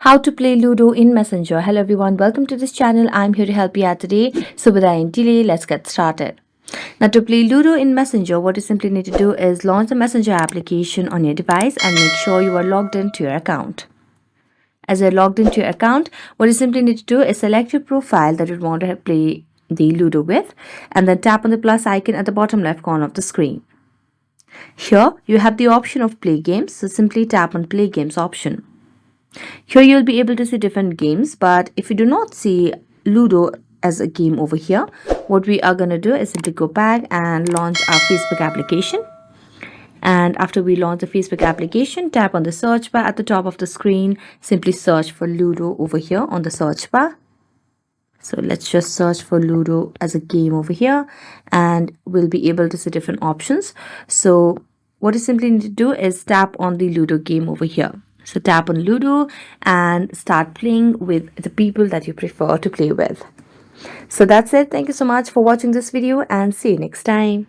How to play Ludo in Messenger. Hello everyone, welcome to this channel. I'm here to help you out today. So without any delay, let's get started. Now to play Ludo in Messenger, what you simply need to do is launch the Messenger application on your device and make sure you are logged into your account. As you're logged into your account, what you simply need to do is select your profile that you want to play the Ludo with and then tap on the plus icon at the bottom left corner of the screen. Here you have the option of play games, so simply tap on play games option. Here you'll be able to see different games, but if you do not see Ludo as a game over here, what we are going to do is simply go back and launch our Facebook application. And after we launch the Facebook application, tap on the search bar at the top of the screen. Simply search for Ludo over here on the search bar. So let's just search for Ludo as a game over here and we'll be able to see different options. So what you simply need to do is tap on the Ludo game over here. So tap on Ludo and start playing with the people that you prefer to play with. So that's it. Thank you so much for watching this video and see you next time.